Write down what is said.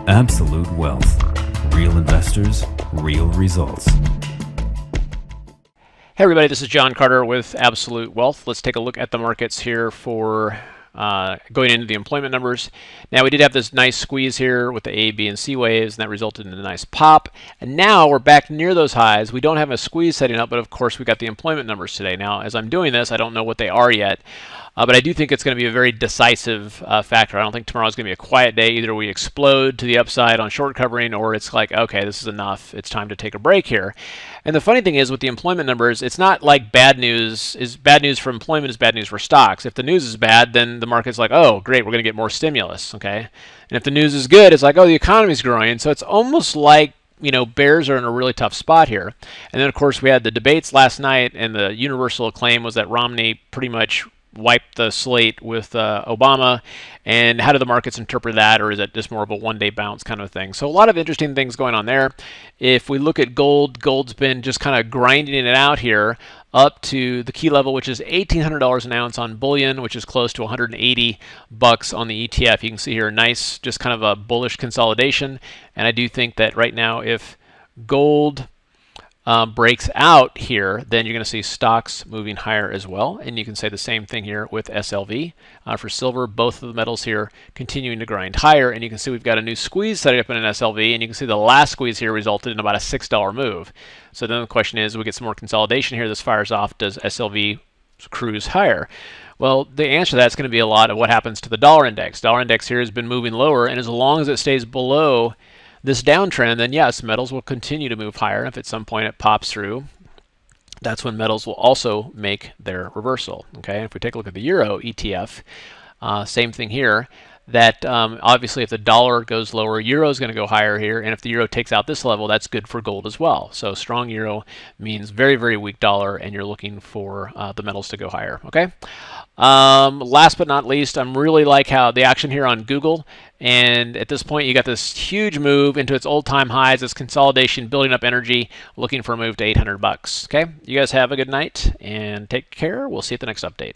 Absolute Wealth. Real investors, real results. Hey everybody, this is John Carter with Absolute Wealth. Let's take a look at the markets here for going into the employment numbers. Now we did have this nice squeeze here with the A, B, and C waves, and that resulted in a nice pop. And now we're back near those highs. We don't have a squeeze setting up, but of course we got the employment numbers today. Now as I'm doing this, I don't know what they are yet. But I do think it's going to be a very decisive factor. I don't think tomorrow is going to be a quiet day. Either we explode to the upside on short covering, or it's like, okay, this is enough. It's time to take a break here. And the funny thing is with the employment numbers, it's not like bad news for employment is bad news for stocks. If the news is bad, then the market's like, oh, great, we're going to get more stimulus, okay? And if the news is good, it's like, oh, the economy's growing. So it's almost like, you know, bears are in a really tough spot here. And then, of course, we had the debates last night, and the universal acclaim was that Romney pretty much wiped the slate with Obama. And how do the markets interpret that, or is it just more of a one-day bounce kind of thing? So a lot of interesting things going on there. If we look at gold, gold's been just kind of grinding it out here up to the key level, which is $1,800 an ounce on bullion, which is close to 180 bucks on the ETF. You can see here, nice, just kind of a bullish consolidation. And I do think that right now, if gold breaks out here, then you're going to see stocks moving higher as well. And you can say the same thing here with SLV. For silver, both of the metals here continuing to grind higher. And you can see we've got a new squeeze set up in an SLV. And you can see the last squeeze here resulted in about a $6 move. So then the question is, we get some more consolidation here. This fires off. Does SLV cruise higher? Well, the answer to that is going to be a lot of what happens to the dollar index. Dollar index here has been moving lower. And as long as it stays below this downtrend, then yes, metals will continue to move higher. If at some point it pops through, that's when metals will also make their reversal. Okay, if we take a look at the Euro ETF, same thing here. That obviously if the dollar goes lower, Euro is going to go higher here, and if the Euro takes out this level, that's good for gold as well. So strong Euro means very, very weak dollar, and you're looking for the metals to go higher. Okay. Last but not least, I'm really like how the action here on Google, and at this point you got this huge move into its old-time highs, this consolidation, building up energy, looking for a move to 800 bucks. Okay, you guys have a good night and take care. We'll see you at the next update.